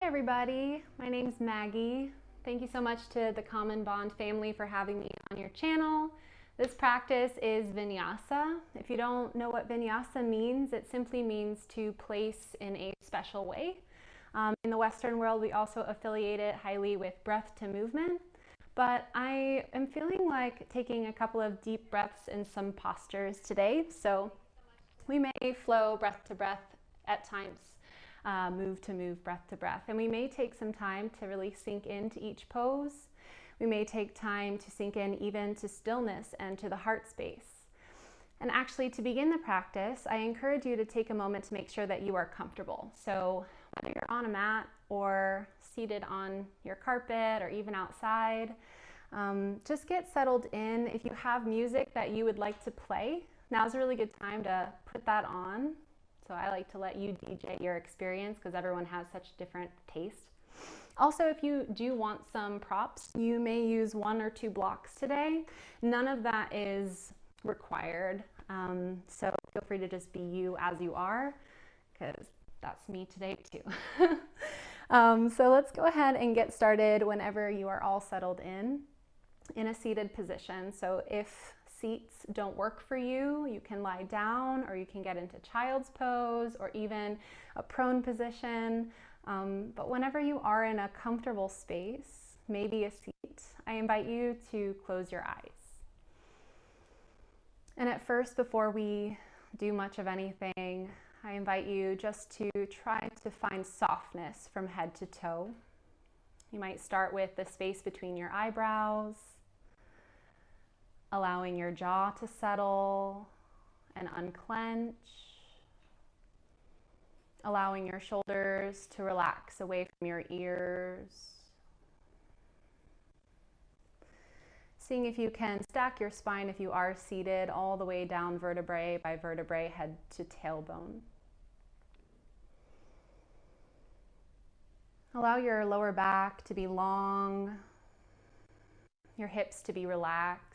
everybody, my name's Maggie. Thank you so much to the Common Bond family for having me on your channel. This practice is vinyasa. If you don't know what vinyasa means, it simply means to place in a special way. In the Western world, we also affiliate it highly with breath to movement, but I am feeling like taking a couple of deep breaths in some postures today, so we may flow breath to breath at times. Move to move, breath to breath. And we may take some time to really sink into each pose. We may take time to sink in even to stillness and to the heart space. And actually, to begin the practice, I encourage you to take a moment to make sure that you are comfortable. So whether you're on a mat or seated on your carpet or even outside, just get settled in. If you have music that you would like to play, now's a really good time to put that on. So I like to let you DJ your experience because everyone has such different taste. Also, if you do want some props, you may use 1 or 2 blocks today. None of that is required. So feel free to just be you as you are, because that's me today too. So let's go ahead and get started whenever you are all settled in a seated position. So if seats don't work for you, you can lie down, or you can get into child's pose or even a prone position. But whenever you are in a comfortable space, maybe a seat, I invite you to close your eyes. And at first, before we do much of anything, I invite you just to try to find softness from head to toe. You might start with the space between your eyebrows, allowing your jaw to settle and unclench, allowing your shoulders to relax away from your ears. Seeing if you can stack your spine if you are seated all the way down vertebrae by vertebrae, head to tailbone. Allow your lower back to be long, your hips to be relaxed,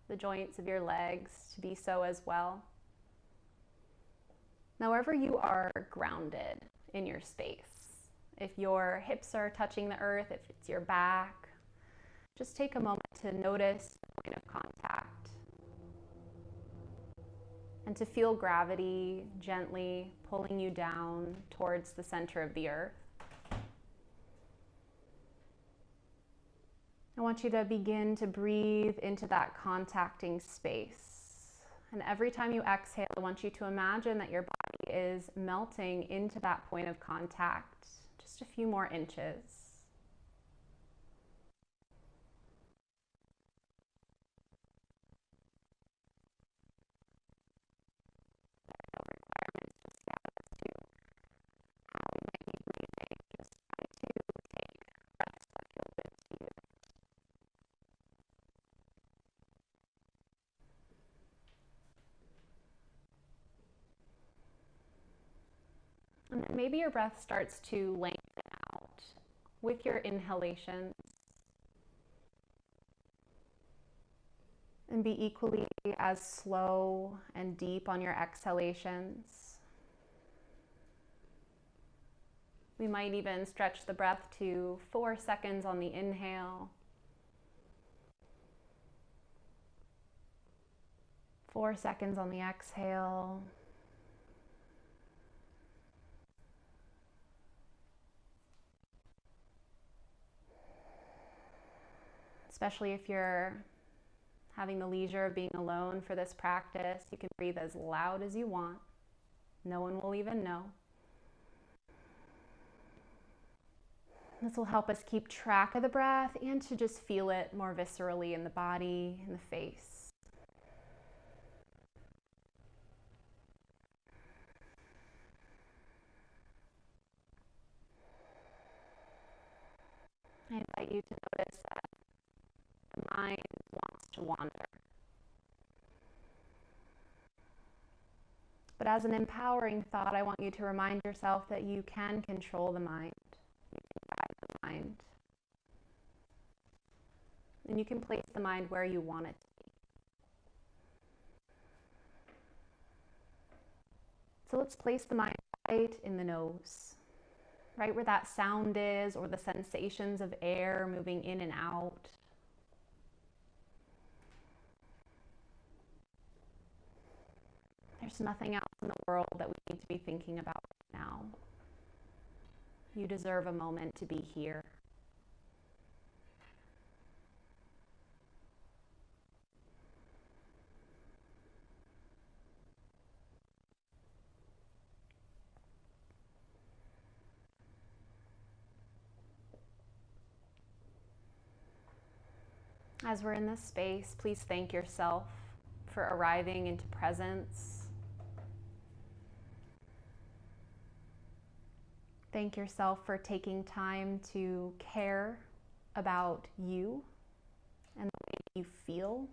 the joints of your legs to be so as well. Now, wherever you are grounded in your space, if your hips are touching the earth, if it's your back, just take a moment to notice the point of contact and to feel gravity gently pulling you down towards the center of the earth. I want you to begin to breathe into that contacting space. And every time you exhale, I want you to imagine that your body is melting into that point of contact, just a few more inches. There's no requirement just yet as to how you might be breathing. Just try to take breaths that feel good to you. And then maybe your breath starts to lengthen out with your inhalations. And be equally as slow and deep on your exhalations. We might even stretch the breath to 4 seconds on the inhale, 4 seconds on the exhale. Especially if you're having the leisure of being alone for this practice, you can breathe as loud as you want. No one will even know. This will help us keep track of the breath and to just feel it more viscerally in the body, in the face. I invite you to notice that the mind wants to wander. But as an empowering thought, I want you to remind yourself that you can control the mind. You can guide the mind. And you can place the mind where you want it to be. So let's place the mind right in the nose, right where that sound is, or the sensations of air moving in and out. There's nothing else in the world that we need to be thinking about right now. You deserve a moment to be here. As we're in this space, please thank yourself for arriving into presence. Thank yourself for taking time to care about you and the way you feel.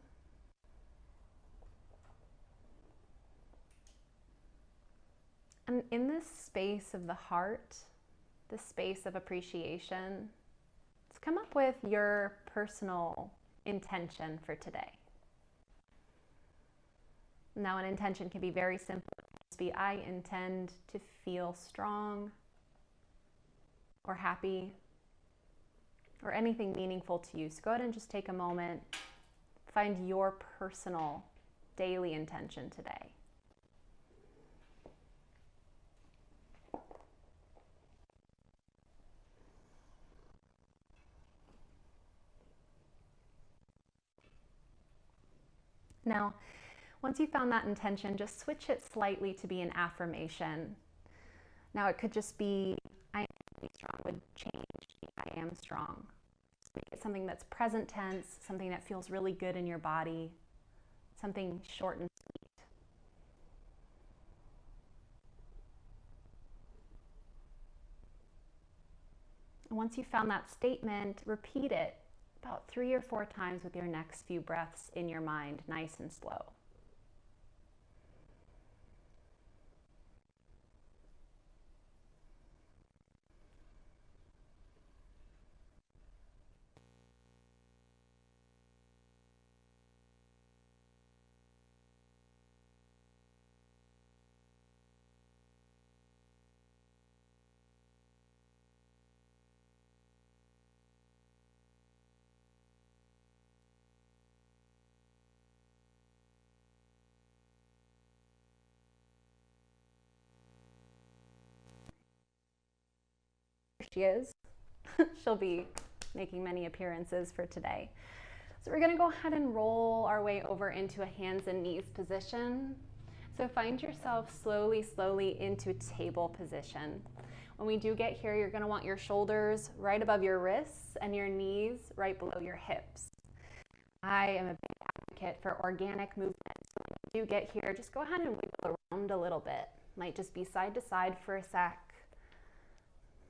And in this space of the heart, this space of appreciation, let's come up with your personal intention for today. Now, an intention can be very simple. It can just be, I intend to feel strong or happy or anything meaningful to you. So go ahead and just take a moment, find your personal daily intention today. Now, once you found that intention, just switch it slightly to be an affirmation. Now, it could just be, I am really strong would change, I am strong. Just make it something that's present tense, something that feels really good in your body, something short and sweet. And once you found that statement, repeat it about 3 or 4 times with your next few breaths in your mind, nice and slow. She is. She'll be making many appearances for today. So we're going to go ahead and roll our way over into a hands and knees position. So find yourself slowly into a table position. When we do get here, you're going to want your shoulders right above your wrists and your knees right below your hips. I am a big advocate for organic movement. So when you do get here, just go ahead and wiggle around a little bit. Might just be side to side for a sec.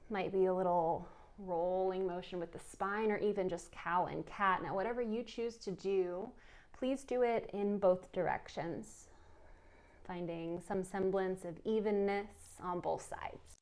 Might be a little rolling motion with the spine, or even just cow and cat. Now, whatever you choose to do, please do it in both directions, finding some semblance of evenness on both sides.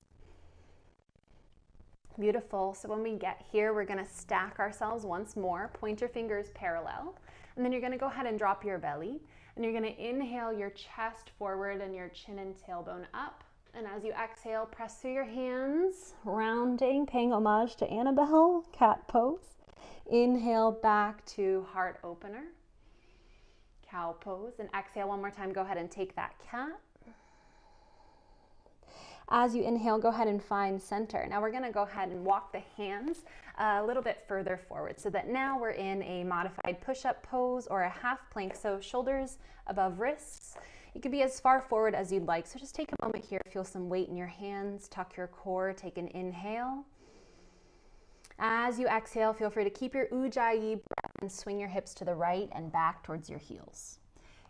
Beautiful. So when we get here, we're going to stack ourselves once more. Point your fingers parallel, and then you're going to go ahead and drop your belly, and you're going to inhale your chest forward and your chin and tailbone up. And as you exhale, press through your hands, rounding, paying homage to Annabelle, cat pose. Inhale back to heart opener, cow pose. And exhale one more time, go ahead and take that cat. As you inhale, go ahead and find center. Now we're gonna go ahead and walk the hands a little bit further forward so that now we're in a modified push-up pose or a half plank. So shoulders above wrists. You could be as far forward as you'd like. So just take a moment here, feel some weight in your hands, tuck your core, take an inhale. As you exhale, feel free to keep your Ujjayi breath and swing your hips to the right and back towards your heels.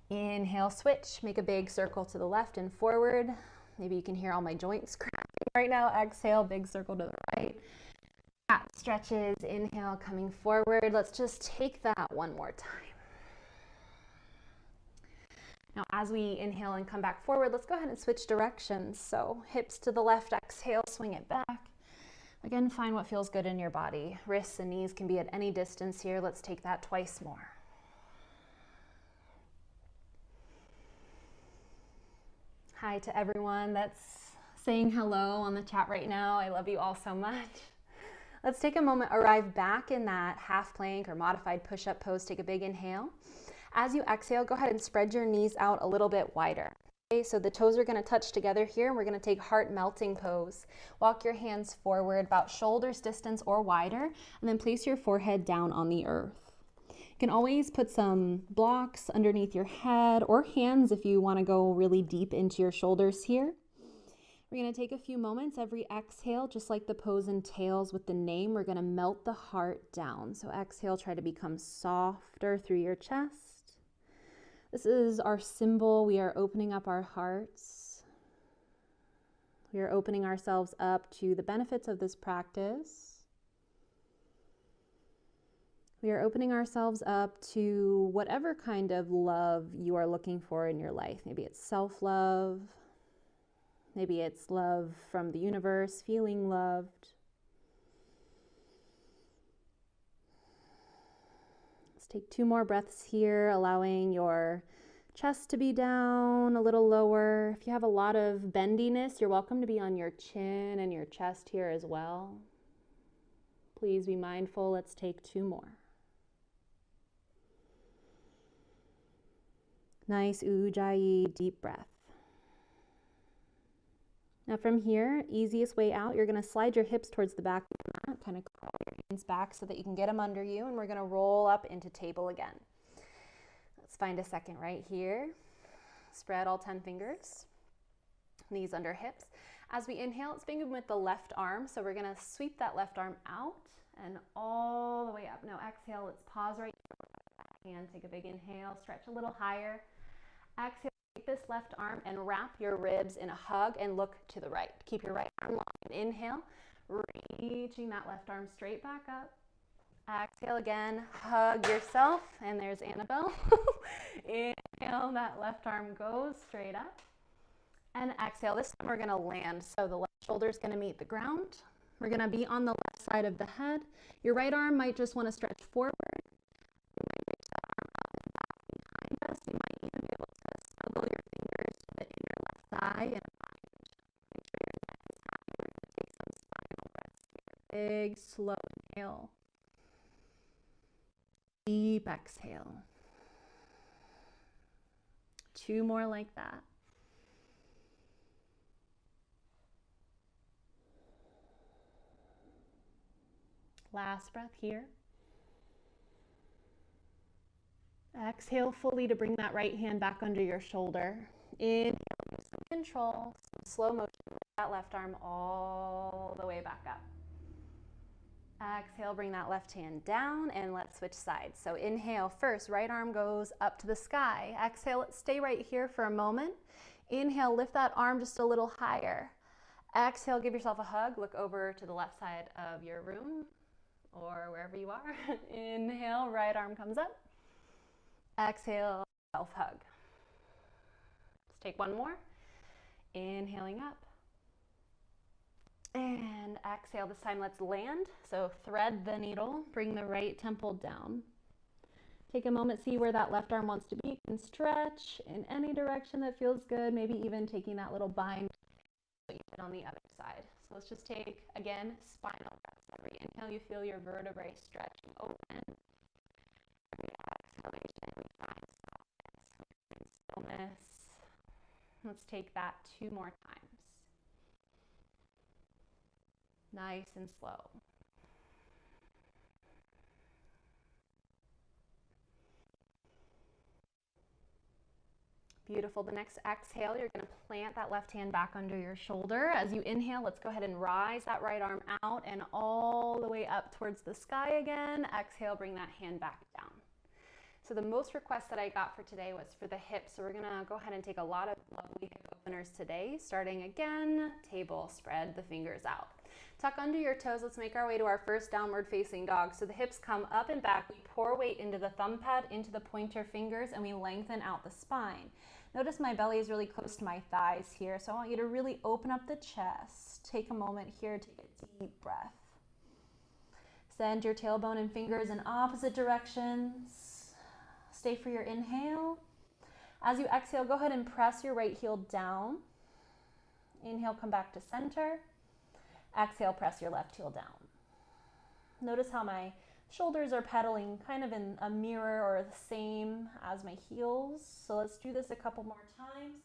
Inhale, switch, make a big circle to the left and forward. Maybe you can hear all my joints cracking right now. Exhale, big circle to the right. Cat stretches, inhale, coming forward. Let's just take that one more time. Now, as we inhale and come back forward, let's go ahead and switch directions. So hips to the left, exhale, swing it back. Again, find what feels good in your body. Wrists and knees can be at any distance here. Let's take that twice more. Hi to everyone that's saying hello on the chat right now. I love you all so much. Let's take a moment, arrive back in that half plank or modified push-up pose. Take a big inhale. As you exhale, go ahead and spread your knees out a little bit wider. Okay, so the toes are going to touch together here, and we're going to take heart melting pose. Walk your hands forward about shoulders distance or wider, and then place your forehead down on the earth. You can always put some blocks underneath your head or hands if you want to go really deep into your shoulders here. We're going to take a few moments every exhale, just like the pose entails with the name. We're going to melt the heart down. So exhale, try to become softer through your chest. This is our symbol. We are opening up our hearts. We are opening ourselves up to the benefits of this practice. We are opening ourselves up to whatever kind of love you are looking for in your life. Maybe it's self-love. Maybe it's love from the universe, feeling loved. Let's take 2 more breaths here, allowing your chest to be down a little lower. If you have a lot of bendiness, you're welcome to be on your chin and your chest here as well. Please be mindful. Let's take 2 more. Nice Ujjayi deep breath. Now from here, easiest way out, you're going to slide your hips towards the back of the mat, kind of curl your hands back so that you can get them under you, and we're going to roll up into table again. Let's find a second right here. Spread all 10 fingers, knees under hips. As we inhale, let's begin with the left arm. So we're going to sweep that left arm out and all the way up. Now exhale, let's pause right here. And take a big inhale, stretch a little higher. Exhale. Take this left arm and wrap your ribs in a hug and look to the right. Keep your right arm long. Inhale, reaching that left arm straight back up. Exhale again, hug yourself, and there's Annabelle. Inhale, that left arm goes straight up. And exhale, this time we're going to land. So the left shoulder is going to meet the ground. We're going to be on the left side of the head. Your right arm might just want to stretch forward. You might reach that arm up and back behind us. You might even be able to snuggle your fingers to the inner left thigh and make sure your neck is happy. We're going to take some spinal breaths here. Big, slow inhale. Deep exhale. 2 more like that. Last breath here. Exhale fully to bring that right hand back under your shoulder. Inhale, use some control, some slow motion with that left arm all the way back up. Exhale, bring that left hand down, and let's switch sides. So inhale first, right arm goes up to the sky. Exhale, let's stay right here for a moment. Inhale, lift that arm just a little higher. Exhale, give yourself a hug. Look over to the left side of your room or wherever you are. Inhale, right arm comes up. Exhale, self-hug. Let's take 1 more. Inhaling up. And exhale. This time let's land. So thread the needle, bring the right temple down. Take a moment, see where that left arm wants to be. You can stretch in any direction that feels good, maybe even taking that little bind that you did on the other side. So let's just take, again, spinal breaths. Every inhale, you feel your vertebrae stretching open. Every exhalation, we find softness and stillness. Let's take that 2 more times. Nice and slow. Beautiful. The next exhale, you're going to plant that left hand back under your shoulder. As you inhale, let's go ahead and rise that right arm out and all the way up towards the sky again. Exhale, bring that hand back down. So the most requests that I got for today was for the hips. So we're going to go ahead and take a lot of lovely hip openers today. Starting again, table, spread the fingers out. Tuck under your toes. Let's make our way to our first downward facing dog. So the hips come up and back. We pour weight into the thumb pad, into the pointer fingers, and we lengthen out the spine. Notice my belly is really close to my thighs here. So I want you to really open up the chest. Take a moment here, take a deep breath. Send your tailbone and fingers in opposite directions. Stay for your inhale. As you exhale, go ahead and press your right heel down. Inhale, come back to center. Exhale, press your left heel down. Notice how my shoulders are pedaling kind of in a mirror or the same as my heels. So let's do this a couple more times.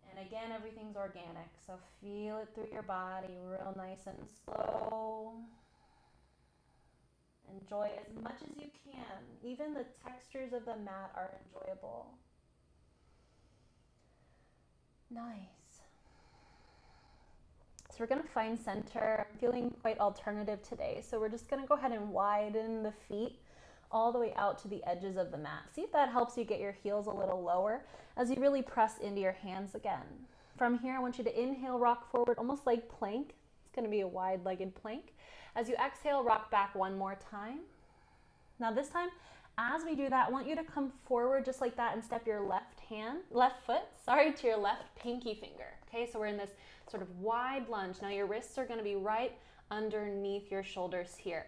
And again, everything's organic. So feel it through your body, real nice and slow. Enjoy as much as you can. Even the textures of the mat are enjoyable. Nice. So we're going to find center. I'm feeling quite alternative today. So we're just going to go ahead and widen the feet all the way out to the edges of the mat. See if that helps you get your heels a little lower as you really press into your hands again. From here, I want you to inhale, rock forward, almost like plank. It's going to be a wide-legged plank. As you exhale, rock back one more time. Now this time, as we do that, I want you to come forward just like that and step your left foot to your left pinky finger. Okay, so we're in this sort of wide lunge. Now your wrists are going to be right underneath your shoulders here.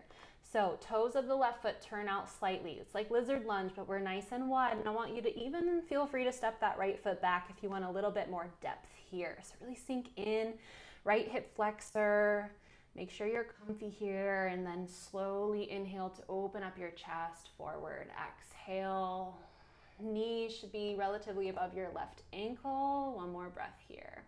So toes of the left foot turn out slightly. It's like lizard lunge, but we're nice and wide. And I want you to even feel free to step that right foot back if you want a little bit more depth here. So really sink in, right hip flexor. Make sure you're comfy here, and then slowly inhale to open up your chest forward. Exhale. Knees should be relatively above your left ankle. One more breath here.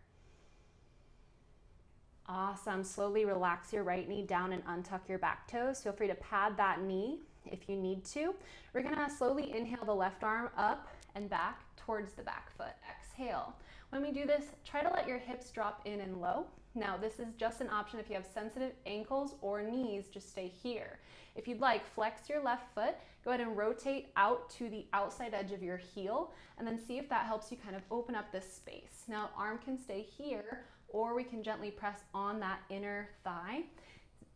Awesome. Slowly relax your right knee down and untuck your back toes. Feel free to pad that knee if you need to. We're going to slowly inhale the left arm up and back towards the back foot. Exhale. When we do this, try to let your hips drop in and low. Now, this is just an option if you have sensitive ankles or knees, just stay here. If you'd like, flex your left foot, go ahead and rotate out to the outside edge of your heel, and then see if that helps you kind of open up this space. Now, arm can stay here, or we can gently press on that inner thigh.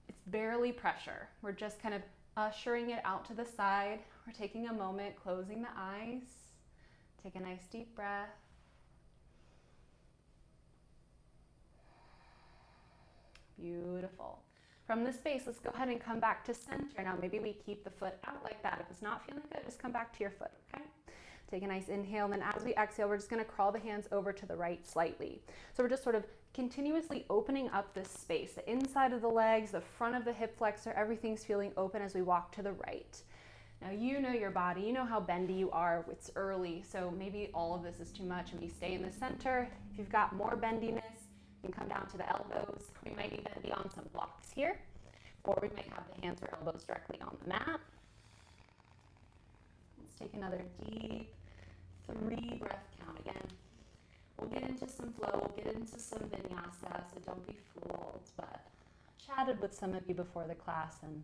It's barely pressure. We're just kind of ushering it out to the side. We're taking a moment, closing the eyes. Take a nice deep breath. Beautiful. From this space, let's go ahead and come back to center. Now, maybe we keep the foot out like that. If it's not feeling good, just come back to your foot, okay? Take a nice inhale, and then as we exhale, we're just gonna crawl the hands over to the right slightly. So we're just sort of continuously opening up this space. The inside of the legs, the front of the hip flexor, everything's feeling open as we walk to the right. Now, you know your body, you know how bendy you are. It's early, so maybe all of this is too much, and we stay in the center. If you've got more bendiness, you can come down to the elbows. We might even be on some blocks here, or we might have the hands or elbows directly on the mat. Let's take another deep 3-breath count again. We'll get into some flow, we'll get into some vinyasa, so don't be fooled, but I chatted with some of you before the class, and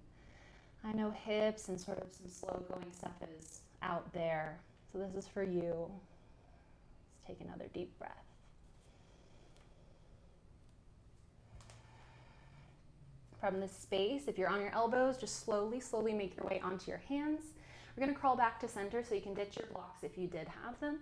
I know hips and sort of some slow going stuff is out there, so this is for you. Let's take another deep breath. From this space, if you're on your elbows, just slowly make your way onto your hands. We're gonna crawl back to center so you can ditch your blocks if you did have them.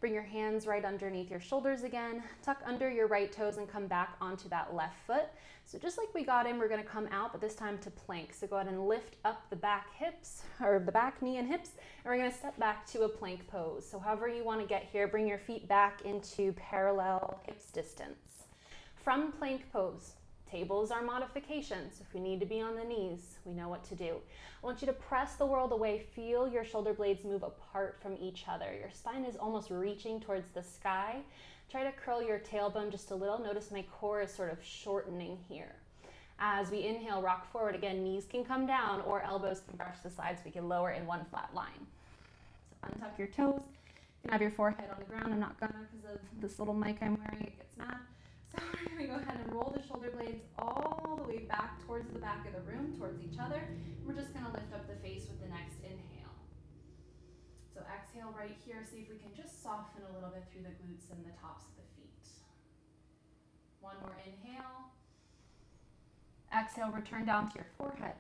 Bring your hands right underneath your shoulders again. Tuck under your right toes and come back onto that left foot. So just like we got in, we're gonna come out, but this time to plank. So go ahead and lift up the back hips, or the back knee and hips, and we're gonna step back to a plank pose. So however you wanna get here, bring your feet back into parallel hips distance. From plank pose, tables are modifications. If we need to be on the knees, we know what to do. I want you to press the world away. Feel your shoulder blades move apart from each other. Your spine is almost reaching towards the sky. Try to curl your tailbone just a little. Notice my core is sort of shortening here. As we inhale, rock forward. Again, knees can come down or elbows can brush the sides. We can lower in one flat line. So untuck your toes. You can have your forehead on the ground. I'm not gonna because of this little mic I'm wearing. It gets mad. So we're going to go ahead and roll the shoulder blades all the way back towards the back of the room, towards each other. And we're just going to lift up the face with the next inhale. So exhale right here. See if we can just soften a little bit through the glutes and the tops of the feet. One more inhale. Exhale, return down to your forehead.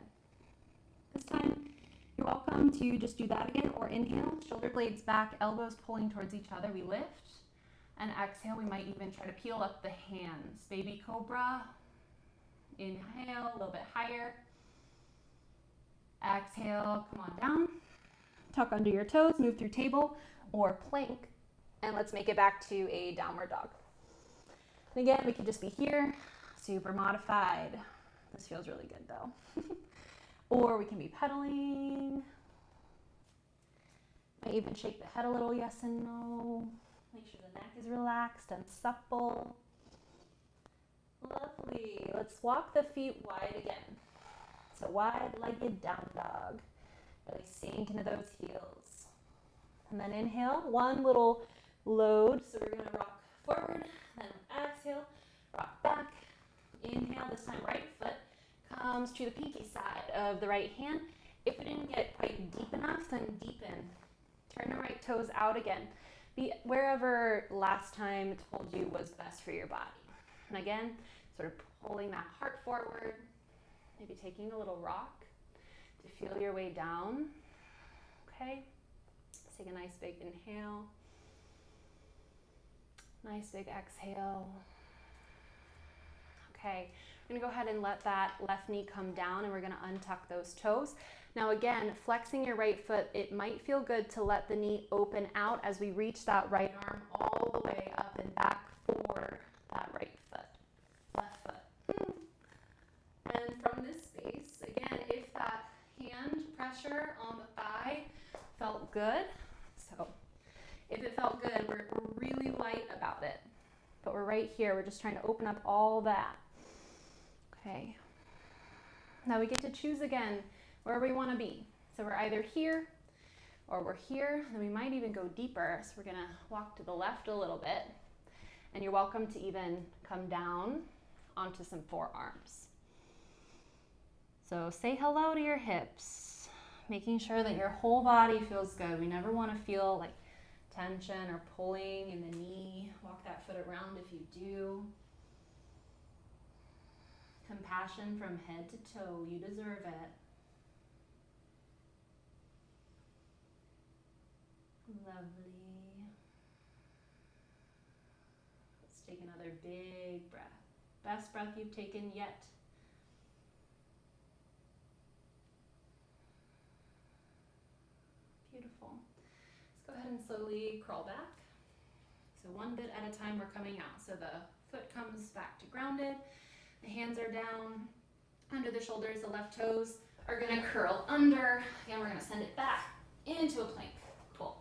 This time, you're welcome to just do that again, or inhale, shoulder blades back, elbows pulling towards each other. We lift. And exhale, we might even try to peel up the hands. Baby cobra. Inhale, a little bit higher. Exhale, come on down. Tuck under your toes, move through table or plank. And let's make it back to a downward dog. And again, we could just be here, super modified. This feels really good though. Or we can be pedaling. Might even shake the head a little, yes and no. Make sure the neck is relaxed and supple. Lovely. Let's walk the feet wide again. So wide-legged down dog. Really sink into those heels. And then inhale, one little load. So we're going to rock forward, then exhale, rock back. Inhale, this time right foot comes to the pinky side of the right hand. If it didn't get quite deep enough, then deepen. Turn the right toes out again. Be wherever last time it told you was best for your body. And again, sort of pulling that heart forward, maybe taking a little rock to feel your way down. Okay, let's take a nice big inhale. Nice big exhale. Okay, we're gonna go ahead and let that left knee come down and we're gonna untuck those toes. Now again, flexing your right foot, it might feel good to let the knee open out as we reach that right arm all the way up and back for that right foot, left foot. And from this space, again, if that hand pressure on the thigh felt good, so if it felt good, we're really light about it. But we're right here, we're just trying to open up all that. Okay. Now we get to choose again where we want to be. So we're either here or we're here, and we might even go deeper. So we're gonna walk to the left a little bit, and you're welcome to even come down onto some forearms. So say hello to your hips, making sure that your whole body feels good. We never want to feel like tension or pulling in the knee. Walk that foot around if you do. Compassion from head to toe, you deserve it. Lovely. Let's take another big breath. Best breath you've taken yet. Beautiful. Let's go ahead and slowly crawl back. So one bit at a time we're coming out. So the foot comes back to grounded. The hands are down under the shoulders. The left toes are going to curl under. Again, we're going to send it back into a plank. Cool.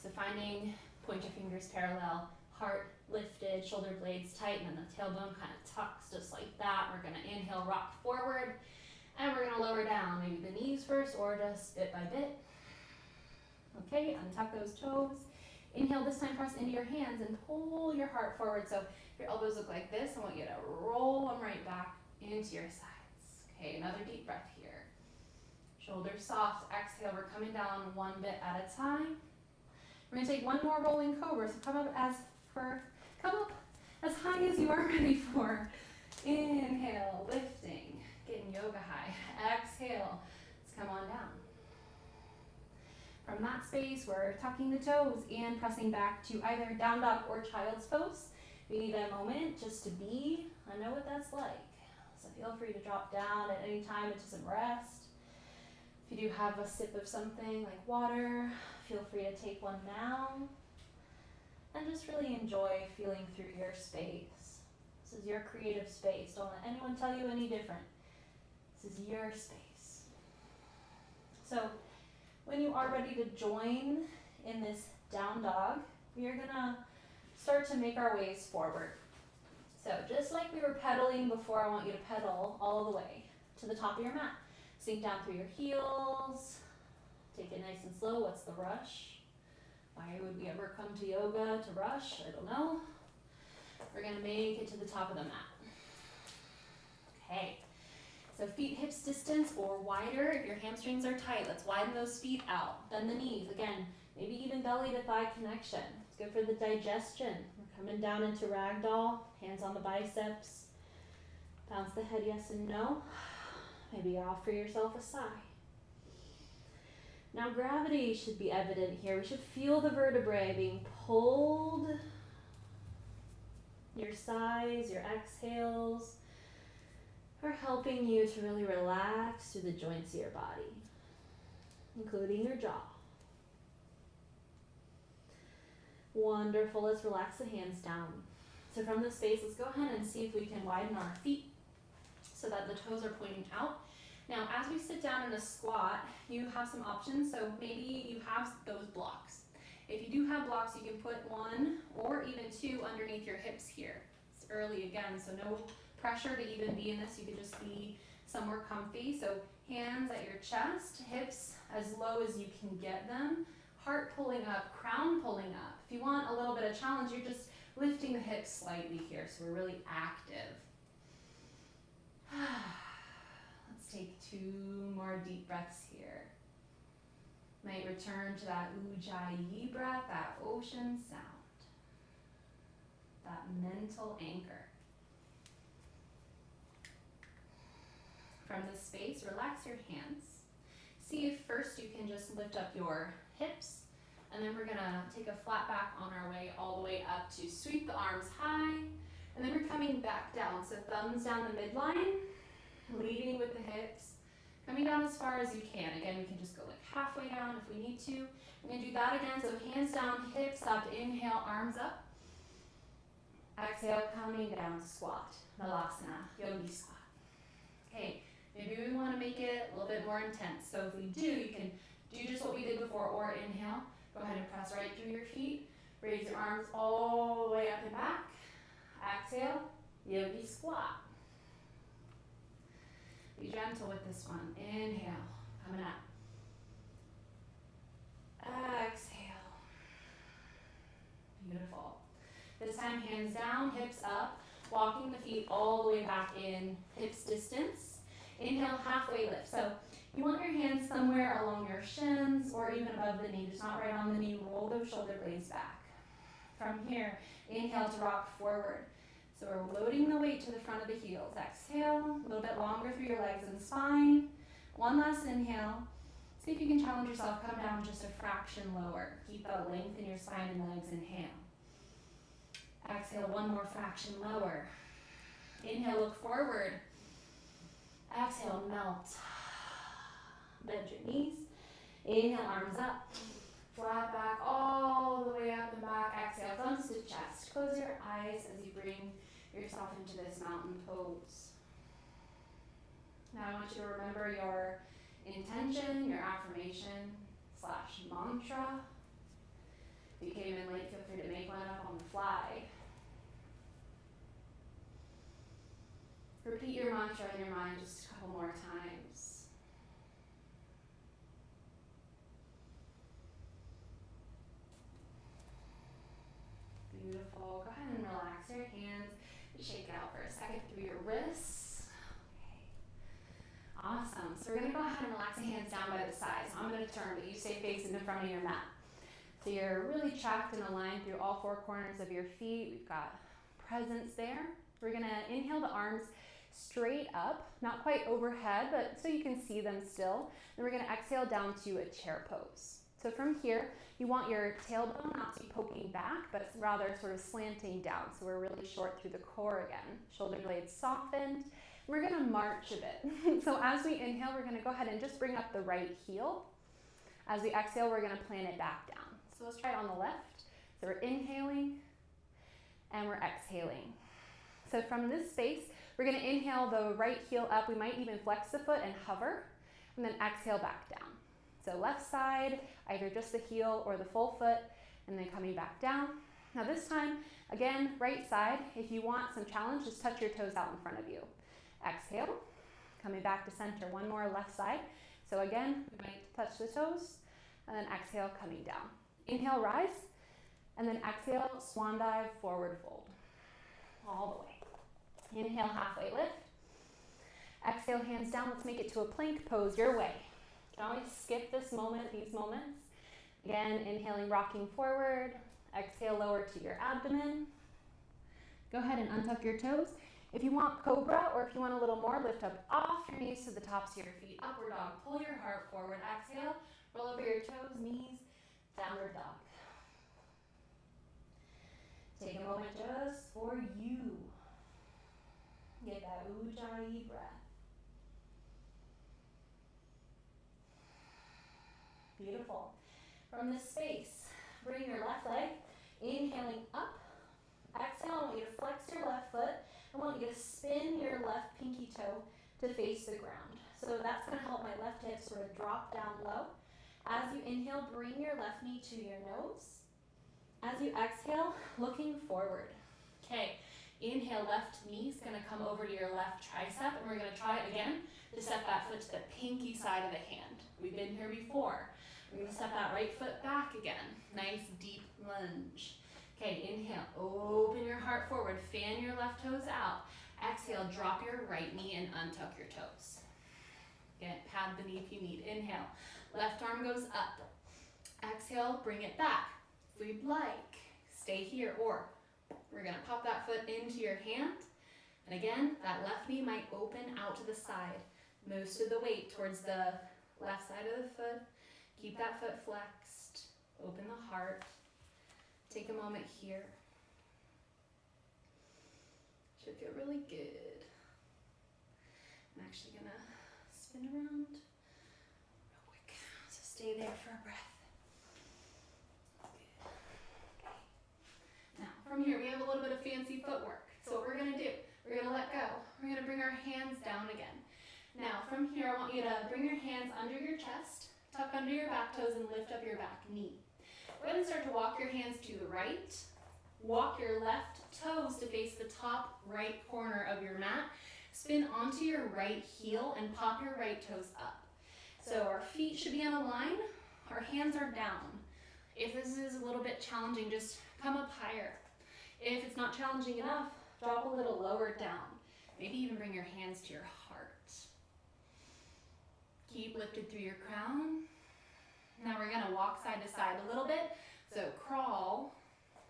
So finding point your fingers parallel, heart lifted, shoulder blades tight, and then the tailbone kind of tucks just like that. We're going to inhale, rock forward, and we're going to lower down. Maybe the knees first or just bit by bit. Okay, untuck those toes. Inhale, this time press into your hands and pull your heart forward. So if your elbows look like this, I want you to roll them right back into your sides. Okay, another deep breath here. Shoulders soft, exhale, we're coming down one bit at a time. We're gonna take one more rolling cobra, so come up as high as you are ready for. Inhale, lifting, getting yoga high. Exhale, let's come on down. From that space, we're tucking the toes and pressing back to either down dog or child's pose. We need a moment just to be. I know what that's like. So feel free to drop down at any time into some rest. If you do have a sip of something like water, feel free to take one now. And just really enjoy feeling through your space. This is your creative space. Don't let anyone tell you any different. This is your space. So when you are ready to join in this down dog, we are gonna start to make our ways forward. So just like we were pedaling before, I want you to pedal all the way to the top of your mat. Sink down through your heels. Take it nice and slow. What's the rush? Why would we ever come to yoga to rush? I don't know. We're gonna make it to the top of the mat. Okay. So feet hips distance or wider. If your hamstrings are tight, let's widen those feet out. Bend the knees. Again, maybe even belly to thigh connection. It's good for the digestion. We're coming down into ragdoll. Hands on the biceps. Bounce the head yes and no. Maybe offer yourself a sigh. Now gravity should be evident here. We should feel the vertebrae being pulled. Your sighs, your exhales are helping you to really relax through the joints of your body, including your jaw. Wonderful. Let's relax the hands down. So from this space, let's go ahead and see if we can widen our feet so that the toes are pointing out. Now, as we sit down in a squat, you have some options. So maybe you have those blocks. If you do have blocks, you can put one or even two underneath your hips here. It's early again, so no pressure to even be in this. You could just be somewhere comfy. So hands at your chest, hips as low as you can get them, heart pulling up, crown pulling up. If you want a little bit of challenge, you're just lifting the hips slightly here, so we're really active. Let's take 2 more deep breaths here. Might return to that ujjayi breath, that ocean sound, that mental anchor. From this space, relax your hands. See if first you can just lift up your hips, and then we're gonna take a flat back on our way all the way up to sweep the arms high, and then we're coming back down. So thumbs down the midline, leading with the hips, coming down as far as you can. Again, we can just go like halfway down if we need to. We're gonna do that again, so hands down, hips up, inhale, arms up. Exhale, coming down, squat, Malasana, yogi squat. Okay, maybe we wanna make it a little bit more intense. So if we do, you can do just what we did before, or inhale. Go ahead and press right through your feet. Raise your arms all the way up and back. Exhale, yogi squat. Be gentle with this one. Inhale, coming up. Exhale. Beautiful. This time, hands down, hips up, walking the feet all the way back in, hips distance. Inhale, halfway lift. So you want your hands somewhere along your shins or even above the knee, just not right on the knee. Roll those shoulder blades back. From here, inhale to rock forward. So we're loading the weight to the front of the heels. Exhale, a little bit longer through your legs and spine. One last inhale. See if you can challenge yourself. Come down just a fraction lower. Keep that length in your spine and legs. Inhale. Exhale, one more fraction lower. Inhale, look forward. Exhale, melt. Bend your knees. Inhale, arms up. Flat back all the way up and back. Exhale, thumbs to chest. Close your eyes as you bring yourself into this mountain pose. Now I want you to remember your intention, your affirmation / mantra. If you came in late, feel free to make one up on the fly. Repeat your mantra in your mind just a couple more times. Beautiful. Go ahead and relax your hands. Shake it out for a second through your wrists. Okay. Awesome. So we're going to go ahead and relax the hands down by the sides. I'm going to turn, but you stay facing the front of your mat. So you're really tracked and aligned through all 4 corners of your feet. We've got presence there. We're going to inhale the arms straight up, not quite overhead, but so you can see them still. Then we're going to exhale down to a chair pose. So from here, you want your tailbone not to be poking back, but rather sort of slanting down. So we're really short through the core again. Shoulder blades softened. We're going to march a bit. So as we inhale, we're going to go ahead and just bring up the right heel. As we exhale, we're going to plant it back down. So let's try it on the left. So we're inhaling and we're exhaling. So from this space, we're going to inhale the right heel up. We might even flex the foot and hover, and then exhale back down. So left side, either just the heel or the full foot, and then coming back down. Now this time, again, right side. If you want some challenge, just touch your toes out in front of you. Exhale, coming back to center. One more left side. So again, we might touch the toes, and then exhale, coming down. Inhale, rise, and then exhale, swan dive, forward fold. All the way. Inhale, halfway lift. Exhale, hands down. Let's make it to a plank pose your way. You can always skip this moment, these moments. Again, inhaling, rocking forward. Exhale, lower to your abdomen. Go ahead and untuck your toes. If you want cobra, or if you want a little more, lift up off your knees to the tops of your feet. Upward dog. Pull your heart forward. Exhale. Roll over your toes, knees. Downward dog. Take a moment just for you. Get that ujjayi breath. Beautiful. From this space, bring your left leg, inhaling up, Exhale, I want you to flex your left foot. I want you to spin your left pinky toe to face the ground. So that's going to help my left hip sort of drop down low. As you inhale, bring your left knee to your nose. As you exhale, looking forward. Okay, inhale, left knee is going to come over to your left tricep, and we're going to try it again to step that foot to the pinky side of the hand. We've been here before. We're going to step that right foot back again. Nice deep lunge. Okay, inhale, open your heart forward, fan your left toes out. Exhale, drop your right knee and untuck your toes. Again, pad the knee if you need. Inhale, left arm goes up. Exhale, bring it back. If we'd like, stay here, or we're gonna pop that foot into your hand. And again, that left knee might open out to the side. Most of the weight towards the left side of the foot. Keep that foot flexed. Open the heart. Take a moment here. Should feel really good. I'm actually gonna spin around real quick. So stay there for a breath. Good. Okay. Now from here we have a little bit of fancy footwork. So what we're gonna do, we're gonna let go. We're gonna bring our hands down again. Now from here I want you to bring your hands under your chest, tuck under your back toes and lift up your back knee. Go ahead and start to walk your hands to the right. Walk your left toes to face the top right corner of your mat. Spin onto your right heel and pop your right toes up. So our feet should be on a line, our hands are down. If this is a little bit challenging, just come up higher. If it's not challenging enough, drop a little lower down. Maybe even bring your hands to your heart. Keep lifted through your crown. Now we're gonna walk side to side a little bit. So crawl,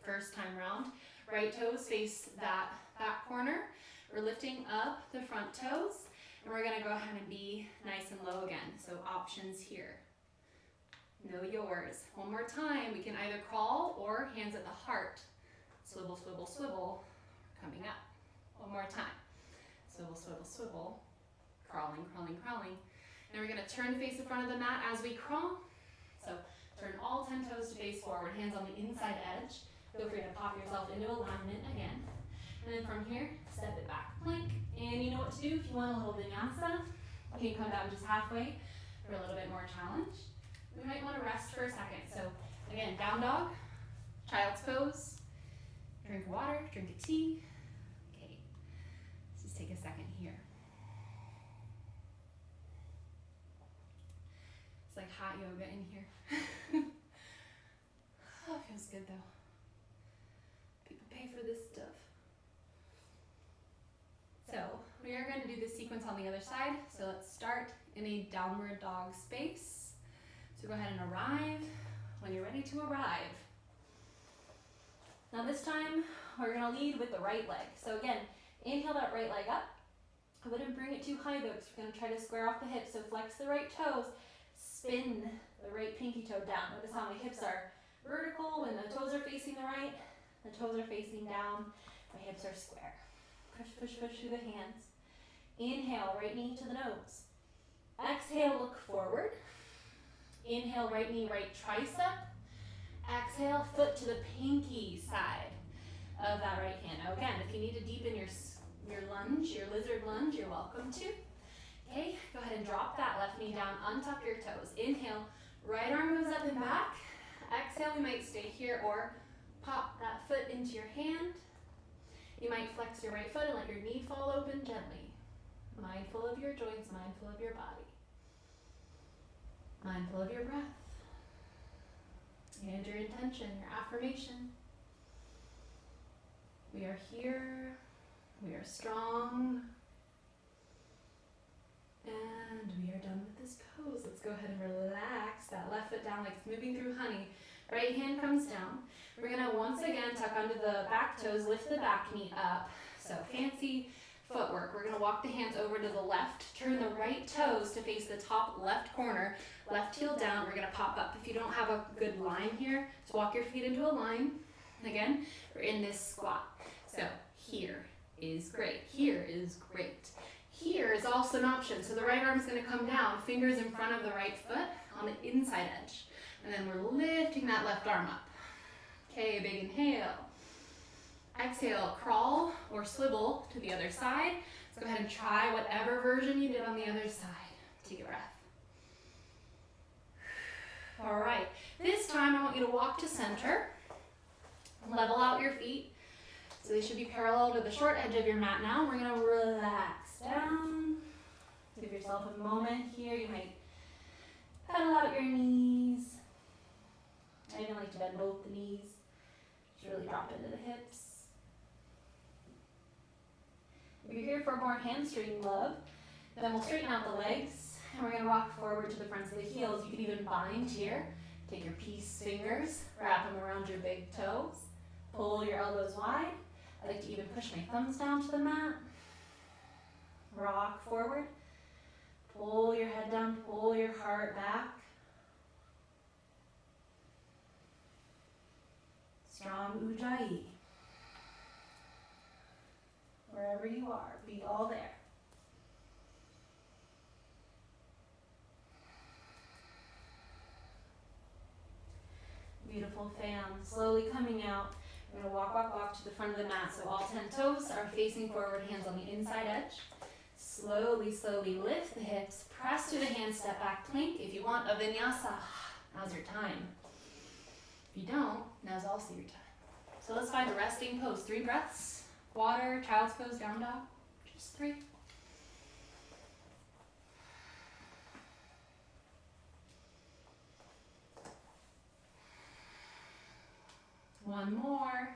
first time round. Right toes face that back corner. We're lifting up the front toes, and we're gonna go ahead and be nice and low again. So options here. Know yours. One more time, we can either crawl or hands at the heart. Swivel, swivel, swivel, coming up. One more time. Swivel, swivel, swivel, crawling, crawling, crawling. Now we're gonna turn to face the front of the mat as we crawl. So turn all 10 toes to face forward, hands on the inside edge. Feel free to pop yourself into alignment again. And then from here, step it back, plank. And you know what to do if you want a little vinyasa. You can come down just halfway for a little bit more challenge. We might want to rest for a second. So again, down dog, child's pose, drink water, drink a tea. Okay, let's just take a second here. It's like hot yoga in here. Oh, it feels good though. People pay for this stuff. So we are going to do this sequence on the other side. So let's start in a downward dog space. So go ahead and arrive when you're ready to arrive. Now this time we're going to lead with the right leg. So again, inhale that right leg up. I wouldn't bring it too high though, because we're going to try to square off the hips. So flex the right toes, spin the right pinky toe down. Notice how my hips are vertical when the toes are facing the right, the toes are facing down, my hips are square. Push, push, push through the hands. Inhale, right knee to the nose. Exhale, look forward. Inhale, right knee, right tricep. Exhale, foot to the pinky side of that right hand. Now again, if you need to deepen your lunge, your lizard lunge, you're welcome to. Okay, go ahead and drop that left knee down, untuck your toes. Inhale, right arm goes up and back. Exhale, we might stay here or pop that foot into your hand. You might flex your right foot and let your knee fall open gently. Mindful of your joints, mindful of your body. Mindful of your breath. And your intention, your affirmation. We are here. We are strong. And we are done with this pose. Let's go ahead and relax that left foot down like it's moving through honey. Right hand comes down. We're gonna once again tuck under the back toes, lift the back knee up. So fancy footwork. We're gonna walk the hands over to the left, turn the right toes to face the top left corner, left heel down. We're gonna pop up. If you don't have a good line here, just walk your feet into a line. Again, we're in this squat. So here is great. Here is great. Here is also an option. So the right arm is going to come down, fingers in front of the right foot on the inside edge. And then we're lifting that left arm up. Okay, big inhale. Exhale, crawl or swivel to the other side. Let's go ahead and try whatever version you did on the other side. Take a breath. All right, this time I want you to walk to center. Level out your feet. So they should be parallel to the short edge of your mat now. We're gonna relax down. Give yourself a moment here. You might pedal out your knees. I even like to bend both the knees. Just really drop into the hips. If you're here for more hamstring love, then we'll straighten out the legs and we're gonna walk forward to the fronts of the heels. You can even bind here. Take your peace fingers, wrap them around your big toes. Pull your elbows wide. I like to even push my thumbs down to the mat. Rock forward. Pull your head down, pull your heart back. Strong Ujjayi. Wherever you are, be all there. Beautiful, fam. Slowly coming out. We're going to walk to the front of the mat. So all 10 toes are facing forward, hands on the inside edge. Slowly, slowly lift the hips. Press through the hand, step back, plank. If you want a vinyasa, now's your time. If you don't, now's also your time. So let's find a resting pose. 3 breaths. Water, child's pose, down dog. Just 3. One more.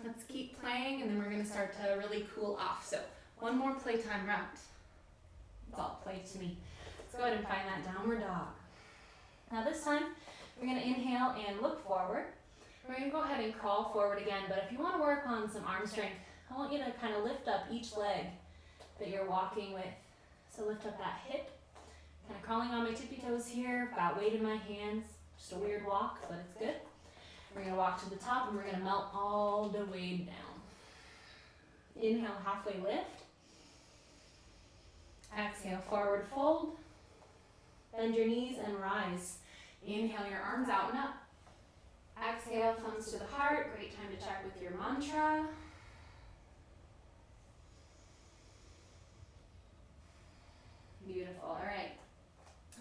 Let's keep playing and then we're going to start to really cool off. So one more playtime round. It's all play to me. Let's go ahead and find that downward dog. Now this time we're going to inhale and look forward. We're going to go ahead and crawl forward again, but if you want to work on some arm strength, I want you to kind of lift up each leg that you're walking with. So lift up that hip, kind of crawling on my tippy toes here, got weight in my hands. Just a weird walk, but it's good. We're going to walk to the top and we're going to melt all the way down. Inhale, halfway lift. Exhale, forward fold. Bend your knees and rise. Inhale, your arms out and up. Exhale, thumbs to the heart. Great time to check with your mantra. Beautiful. All right.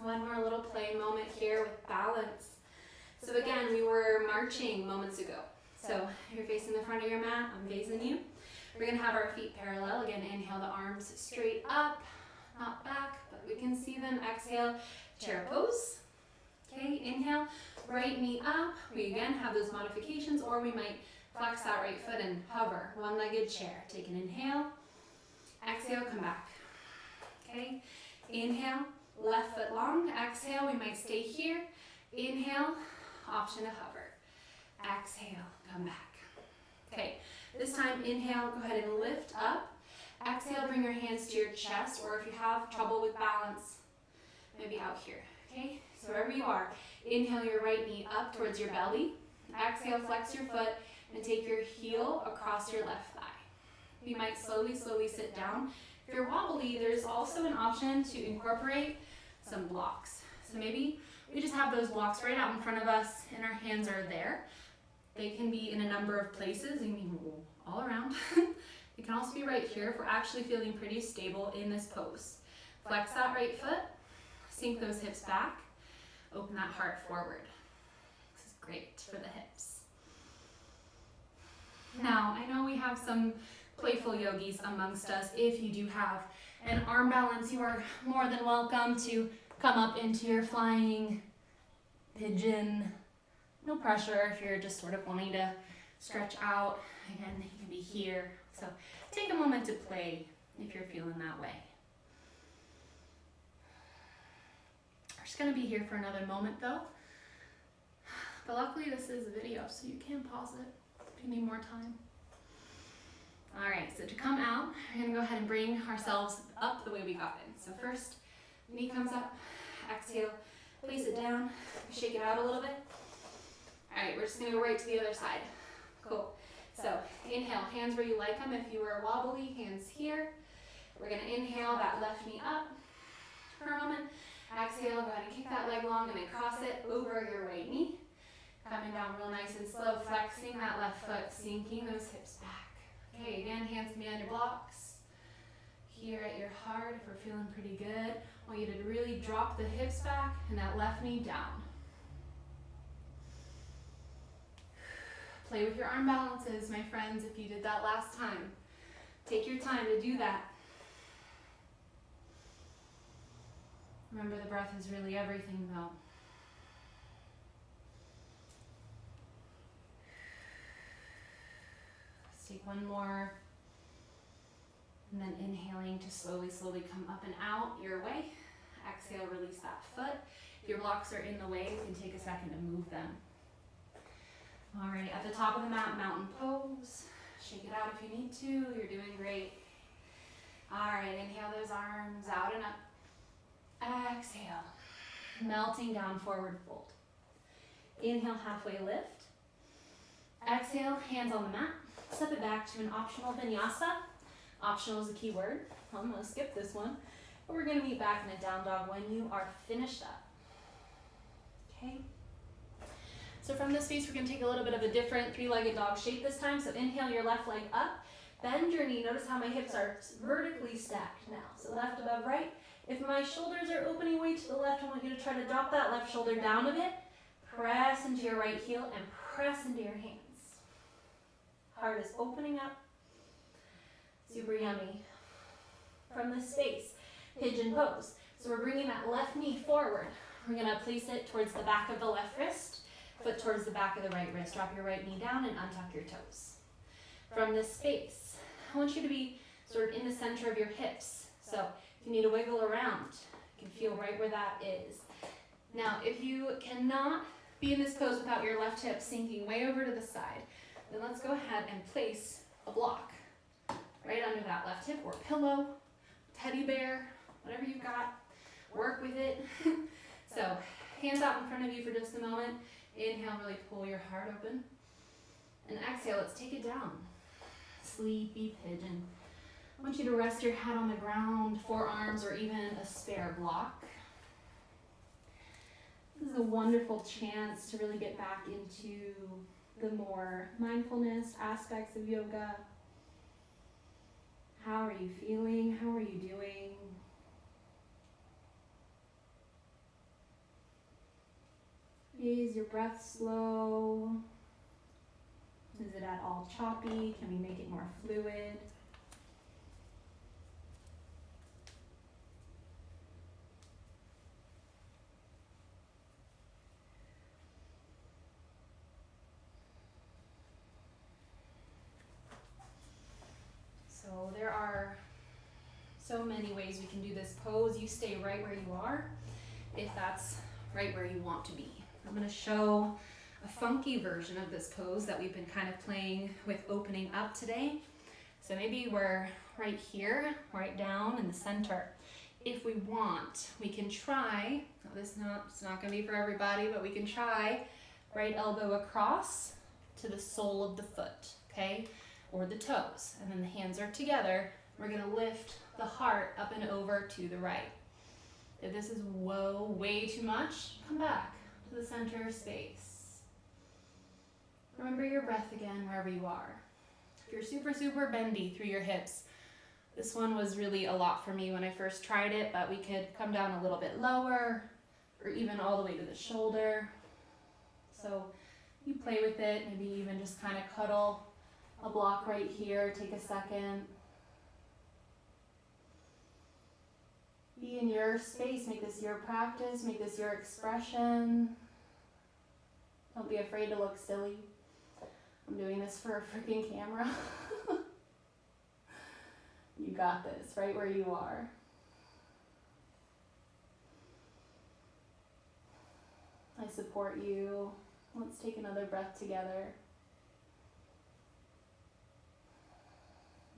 One more little play moment here with balance. So again, we were marching moments ago. So you're facing the front of your mat. I'm facing you. We're going to have our feet parallel. Again, inhale the arms straight up, not back, but we can see them. Exhale, chair pose. Okay, inhale, right knee up. We again have those modifications, or we might flex that right foot and hover. One-legged chair. Take an inhale. Exhale, come back. Okay, inhale, left foot long. Exhale, we might stay here. Inhale, option to hover. Exhale, come back. Okay, this time inhale, go ahead and lift up. Exhale, bring your hands to your chest, or if you have trouble with balance, maybe out here. Okay, so wherever you are, inhale your right knee up towards your belly. Exhale, flex your foot and take your heel across your left thigh. You might slowly sit down. If you're wobbly, there's also an option to incorporate some blocks. So maybe we just have those blocks right out in front of us and our hands are there. They can be in a number of places. They can be all around. It can also be right here if we're actually feeling pretty stable in this pose. Flex that right foot. Sink those hips back. Open that heart forward. This is great for the hips. Now, I know we have some playful yogis amongst us. If you do have an arm balance, you are more than welcome to come up into your flying pigeon. No pressure if you're just sort of wanting to stretch out. Again, you can be here. So take a moment to play if you're feeling that way. We're just going to be here for another moment though. But luckily this is a video, so you can pause it if you need more time. All right, so to come out, we're going to go ahead and bring ourselves up the way we got in. So first, knee comes up, exhale, place it down, shake it out a little bit. All right, we're just going to go right to the other side. Cool. So inhale, hands where you like them. If you are wobbly, hands here. We're going to inhale that left knee up for a moment. Exhale, go ahead and kick that leg long and then cross it over your right knee. Coming down real nice and slow, flexing that left foot, sinking those hips back. Okay, again, hands can be on your blocks. Here at your heart, if we're feeling pretty good, I want you to really drop the hips back and that left knee down. Play with your arm balances, my friends, if you did that last time. Take your time to do that. Remember, the breath is really everything, though. Let's take one more. And then inhaling to slowly, slowly come up and out your way. Exhale, release that foot. If your blocks are in the way, you can take a second to move them. All right, at the top of the mat, mountain pose. Shake it out if you need to. You're doing great. All right, inhale those arms out and up. Exhale, melting down, forward fold. Inhale, halfway lift. Exhale, hands on the mat. Step it back to an optional vinyasa. Optional is a key word. I'm going to skip this one. But we're going to meet back in a down dog when you are finished up. Okay. So from this space, we're going to take a little bit of a different three-legged dog shape this time. So inhale your left leg up. Bend your knee. Notice how my hips are vertically stacked now. So left above right. If my shoulders are opening way to the left, I want you to try to drop that left shoulder down a bit. Press into your right heel and press into your hands. Heart is opening up. Super yummy. From this space, pigeon pose. So we're bringing that left knee forward. We're going to place it towards the back of the left wrist, foot towards the back of the right wrist. Drop your right knee down and untuck your toes. From this space, I want you to be sort of in the center of your hips. So if you need to wiggle around, you can feel right where that is. Now, if you cannot be in this pose without your left hip sinking way over to the side, then let's go ahead and place a block right under that left hip, or pillow, teddy bear, whatever you've got. Work with it. So hands out in front of you for just a moment. Inhale, really pull your heart open. And exhale, let's take it down. Sleepy pigeon. I want you to rest your head on the ground, forearms, or even a spare block. This is a wonderful chance to really get back into the more mindfulness aspects of yoga. How are you feeling? How are you doing? Is your breath slow? Is it at all choppy? Can we make it more fluid? So there are so many ways we can do this pose. You stay right where you are if that's right where you want to be. I'm going to show a funky version of this pose that we've been kind of playing with opening up today. So maybe we're right here, right down in the center. If we want, we can try, it's not going to be for everybody, but we can try right elbow across to the sole of the foot, okay? Or the toes. And then the hands are together. We're going to lift the heart up and over to the right. If this is way too much, come back to the center space. Remember your breath again wherever you are. If you're super bendy through your hips, this one was really a lot for me when I first tried it, but we could come down a little bit lower or even all the way to the shoulder. So you play with it, maybe even just kind of cuddle a block right here, take a second. Be in your space, make this your practice, make this your expression. Don't be afraid to look silly. I'm doing this for a freaking camera. You got this, right where you are. I support you. Let's take another breath together.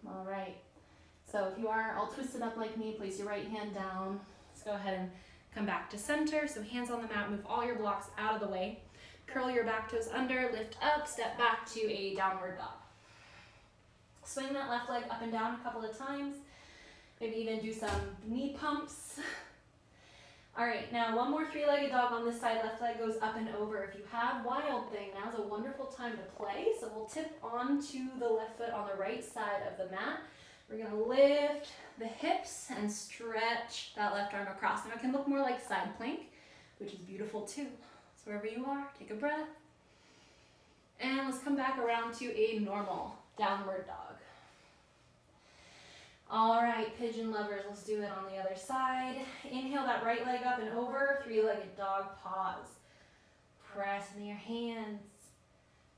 All right. So if you are all twisted up like me, place your right hand down. Let's go ahead and come back to center. So hands on the mat, move all your blocks out of the way. Curl your back toes under, lift up, step back to a downward dog. Swing that left leg up and down a couple of times. Maybe even do some knee pumps. All right, now one more three-legged dog on this side. Left leg goes up and over. If you have Wild Thing, now's a wonderful time to play. So we'll tip onto the left foot on the right side of the mat. We're gonna lift the hips and stretch that left arm across. Now it can look more like side plank, which is beautiful too. So wherever you are, take a breath. And let's come back around to a normal downward dog. All right, pigeon lovers, let's do it on the other side. Inhale that right leg up and over, three-legged dog, pause. Press into your hands.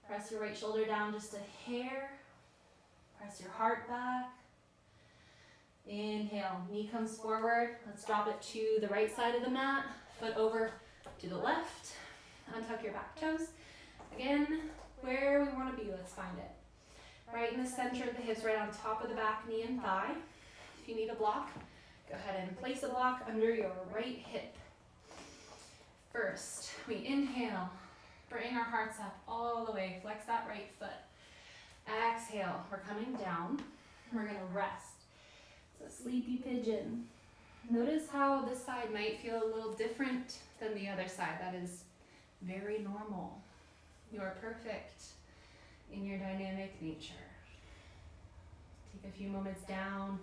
Press your right shoulder down just a hair. Press your heart back. Inhale, knee comes forward. Let's drop it to the right side of the mat. Foot over to the left. Untuck your back toes. Again, where we want to be, let's find it. Right in the center of the hips, right on top of the back knee and thigh. If you need a block, go ahead and place a block under your right hip. First, we inhale, bring our hearts up all the way, flex that right foot. Exhale, we're coming down, we're gonna rest. So sleepy pigeon. Notice how this side might feel a little different than the other side. That is very normal. You are perfect in your dynamic nature. Take a few moments down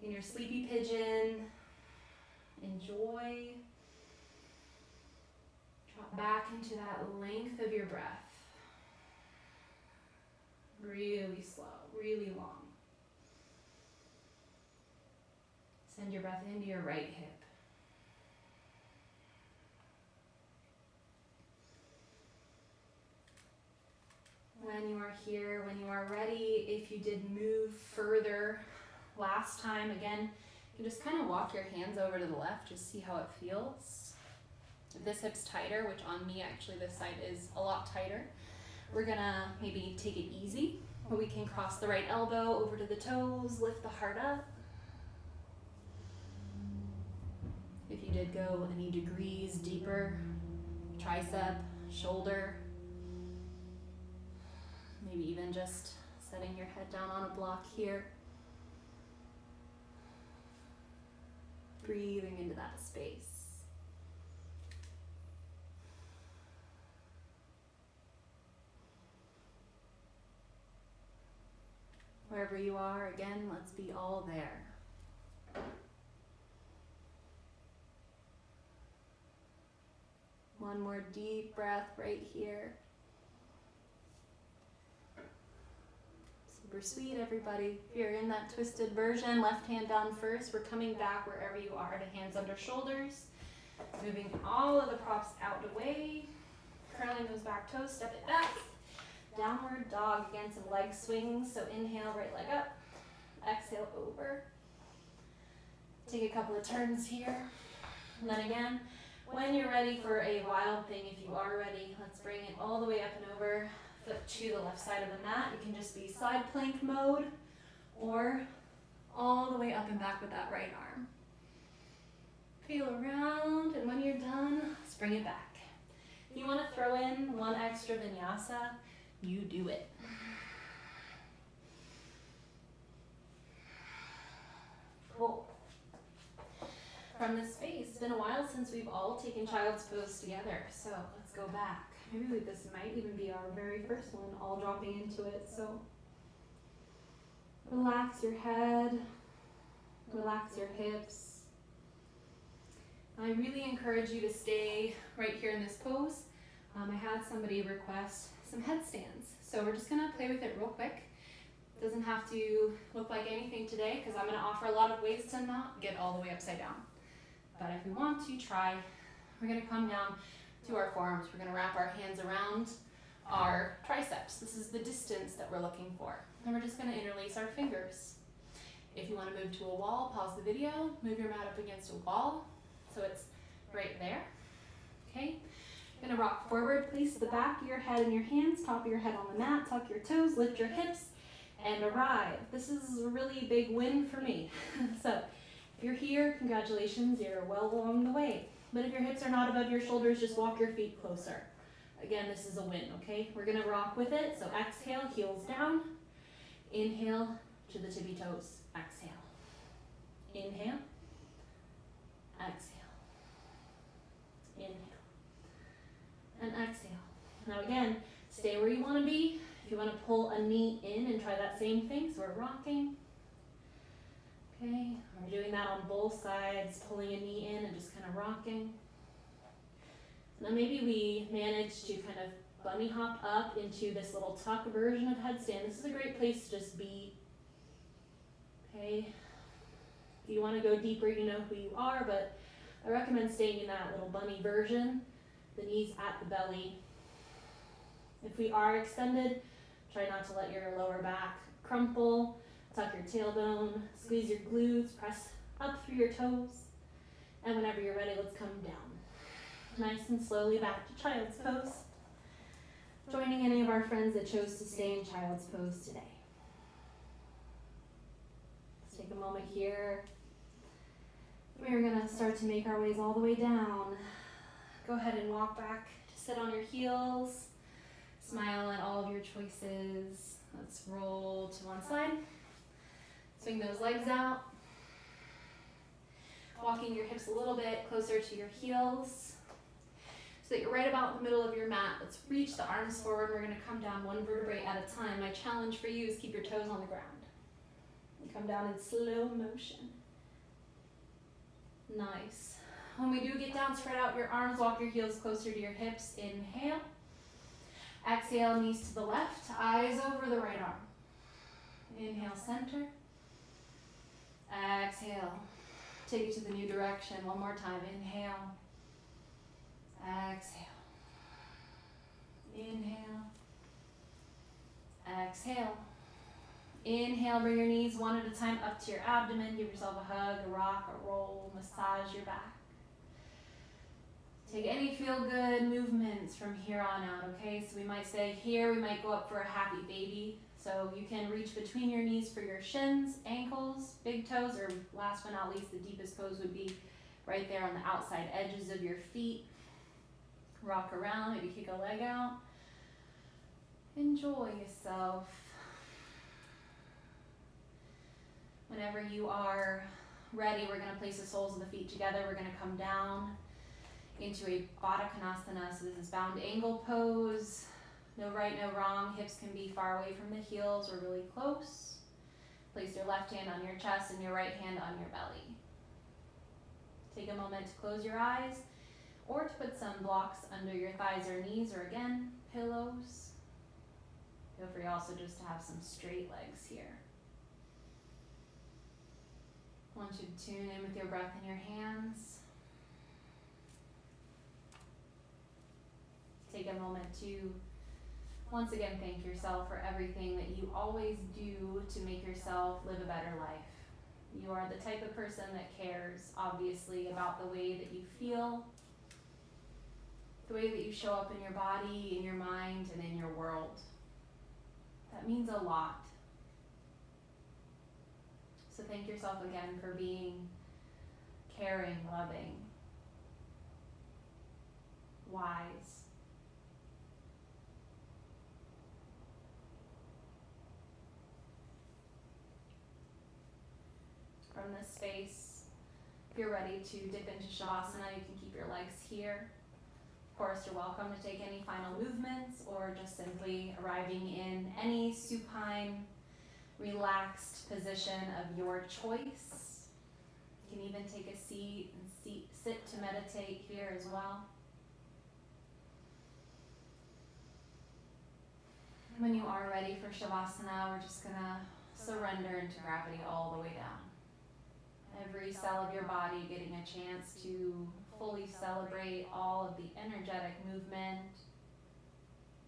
in your sleepy pigeon. Enjoy. Drop back into that length of your breath. Really slow, really long. Send your breath into your right hip. When you are here, when you are ready, if you did move further last time, again, you can just kind of walk your hands over to the left, just see how it feels. If this hip's tighter, which on me actually this side is a lot tighter, we're gonna maybe take it easy, but we can cross the right elbow over to the toes, lift the heart up. If you did go any degrees deeper, tricep, shoulder, maybe even just setting your head down on a block here. Breathing into that space. Wherever you are, again, let's be all there. One more deep breath right here. Super sweet, everybody. If you're in that twisted version, left hand down first. We're coming back wherever you are to hands under shoulders. Moving all of the props out the way. Curling those back toes, step it back. Downward dog, again, some leg swings. So inhale, right leg up. Exhale, over. Take a couple of turns here. And then again, when you're ready for a Wild Thing, if you are ready, let's bring it all the way up and over. Foot to the left side of the mat. You can just be side plank mode or all the way up and back with that right arm. Feel around, and when you're done, let's bring it back. If you want to throw in one extra vinyasa, you do it. Cool. From this space, it's been a while since we've all taken Child's Pose together, so let's go back. Maybe this might even be our very first one, all dropping into it. So relax your head, relax your hips. I really encourage you to stay right here in this pose. I had somebody request some headstands, so we're just gonna play with it real quick. It doesn't have to look like anything today because I'm gonna offer a lot of ways to not get all the way upside down. But if we want to try, we're gonna come down to our forearms. We're gonna wrap our hands around our triceps. This is the distance that we're looking for. And we're just gonna interlace our fingers. If you wanna move to a wall, pause the video, move your mat up against a wall, so it's right there, okay? You're gonna rock forward, place the back of your head in your hands, top of your head on the mat, tuck your toes, lift your hips, and arrive. This is a really big win for me. So if you're here, congratulations, you're well along the way. But if your hips are not above your shoulders, just walk your feet closer. Again, this is a win, okay? We're gonna rock with it. So exhale, heels down. Inhale to the tippy toes. Exhale. Inhale. Exhale. Now again, stay where you want to be. If you want to pull a knee in and try that same thing, so we're rocking. Okay, we're doing that on both sides, pulling a knee in and just kind of rocking. Now maybe we manage to kind of bunny hop up into this little tuck version of headstand. This is a great place to just be. Okay, if you want to go deeper, you know who you are, but I recommend staying in that little bunny version, the knees at the belly. If we are extended, try not to let your lower back crumple. Tuck your tailbone, squeeze your glutes, press up through your toes. And whenever you're ready, let's come down. Nice and slowly back to child's pose. Joining any of our friends that chose to stay in child's pose today. Let's take a moment here. We're gonna start to make our ways all the way down. Go ahead and walk back to sit on your heels. Smile at all of your choices. Let's roll to one side. Swing those legs out. Walking your hips a little bit closer to your heels so that you're right about in the middle of your mat. Let's reach the arms forward. We're going to come down one vertebrae at a time. My challenge for you is keep your toes on the ground. You come down in slow motion. Nice. When we do get down, spread out your arms, walk your heels closer to your hips. Inhale. Exhale, knees to the left, eyes over the right arm. Inhale, center. Exhale. Take it to the new direction. One more time. Inhale. Exhale. Inhale. Exhale. Inhale, bring your knees one at a time up to your abdomen. Give yourself a hug, a rock, a roll, massage your back. Take any feel-good movements from here on out, okay? So we might say here, we might go up for a happy baby. So you can reach between your knees for your shins, ankles, big toes, or last but not least, the deepest pose would be right there on the outside edges of your feet. Rock around, maybe kick a leg out. Enjoy yourself. Whenever you are ready, we're gonna place the soles of the feet together. We're gonna come down into a Baddha Konasana. So this is bound angle pose. No right, no wrong. Hips can be far away from the heels or really close. Place your left hand on your chest and your right hand on your belly. Take a moment to close your eyes or to put some blocks under your thighs or knees, or again, pillows. Feel free also just to have some straight legs here. I want you to tune in with your breath in your hands. Take a moment to once again thank yourself for everything that you always do to make yourself live a better life. You are the type of person that cares, obviously, about the way that you feel, the way that you show up in your body, in your mind, and in your world. That means a lot. So thank yourself again for being caring, loving, wise. From this space, if you're ready to dip into Shavasana, you can keep your legs here. Of course, you're welcome to take any final movements or just simply arriving in any supine, relaxed position of your choice. You can even take a seat and sit to meditate here as well. When you are ready for Shavasana, we're just going to surrender into gravity all the way down. Every cell of your body getting a chance to fully celebrate all of the energetic movement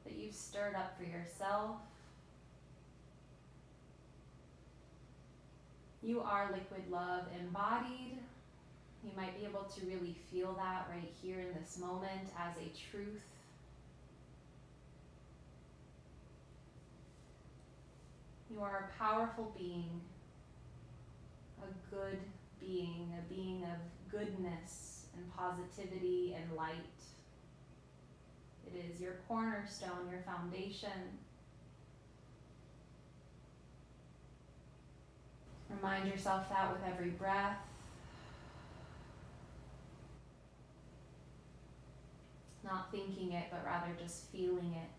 that you've stirred up for yourself. You are liquid love embodied. You might be able to really feel that right here in this moment as a truth. You are a powerful being, a good being, a being of goodness and positivity and light. It is your cornerstone, your foundation. Remind yourself that with every breath. not thinking it, but rather just feeling it.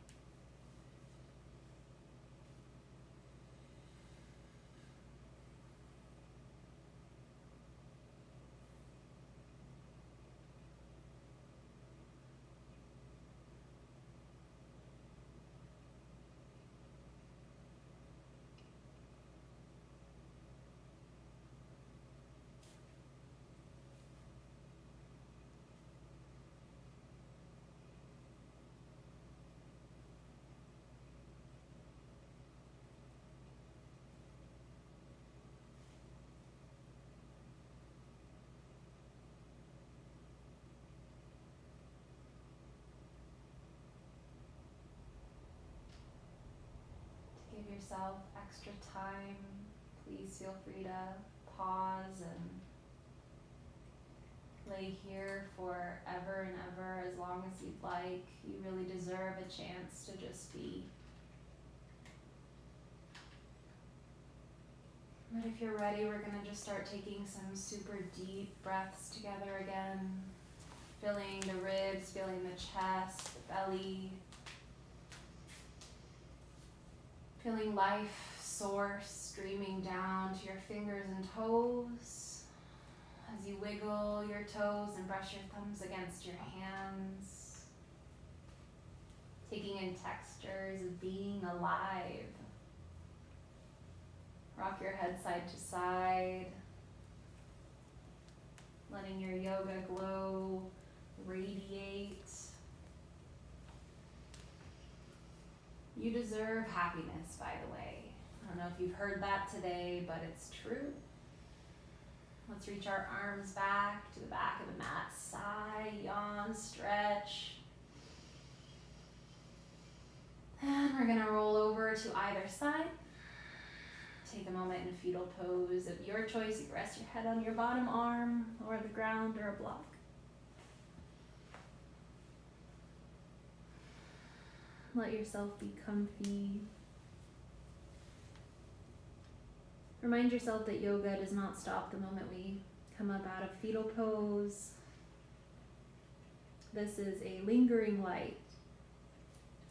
Give yourself extra time. Please feel free to pause and lay here forever and ever, as long as you'd like. You really deserve a chance to just be. But if you're ready, we're going to just start taking some super deep breaths together again. Feeling the ribs, feeling the chest, the belly. Feeling life source streaming down to your fingers and toes. As you wiggle your toes and brush your thumbs against your hands. Taking in textures of being alive. Rock your head side to side. Letting your yoga glow radiate. You deserve happiness, by the way. I don't know if you've heard that today, but it's true. Let's reach our arms back to the back of the mat. Sigh, yawn, stretch. And we're going to roll over to either side. Take a moment in fetal pose of your choice. You rest your head on your bottom arm or the ground or a block. Let yourself be comfy. Remind yourself that yoga does not stop the moment we come up out of fetal pose. This is a lingering light.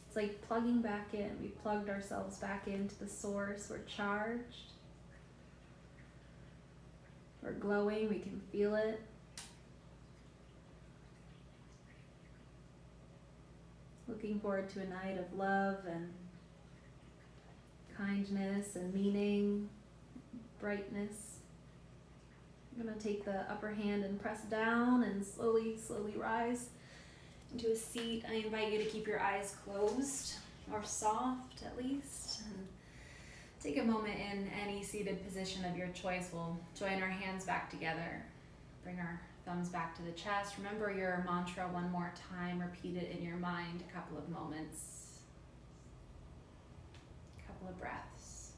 It's like plugging back in. We plugged ourselves back into the source. We're charged. We're glowing. We can feel it. Looking forward to a night of love and kindness and meaning, brightness. I'm going to take the upper hand and press down and slowly, slowly rise into a seat. I invite you to keep your eyes closed, or soft at least, and take a moment in any seated position of your choice. We'll join our hands back together, bring our thumbs back to the chest. Remember your mantra one more time. Repeat it in your mind a couple of moments. A couple of breaths.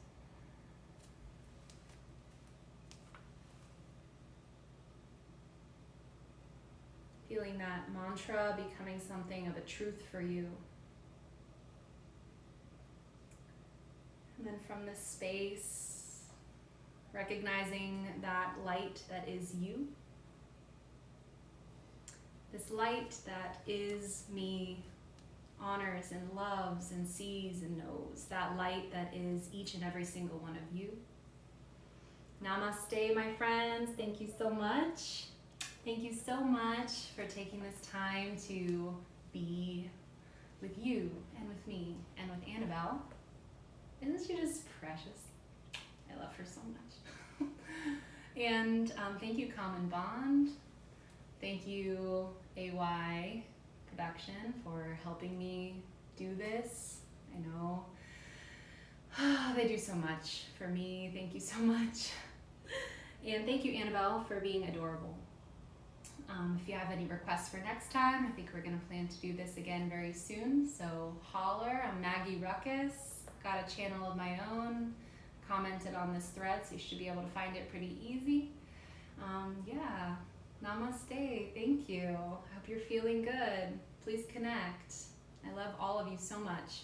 Feeling that mantra becoming something of a truth for you. And then from this space, recognizing that light that is you. This light that is me, honors and loves and sees and knows. That light that is each and every single one of you. Namaste, my friends. Thank you so much. Thank you so much for taking this time to be with you and with me and with Annabelle. Isn't she just precious? I love her so much. And thank you, Common Bond. Thank you, AY Production, for helping me do this. I know they do so much for me. Thank you so much. And thank you, Annabelle, for being adorable. If you have any requests for next time, I think we're going to plan to do this again very soon. So holler. I'm Maggie Ruckus. Got a channel of my own. Commented on this thread, so you should be able to find it pretty easy. Yeah. Namaste. Thank you. I hope you're feeling good. Please connect. I love all of you so much.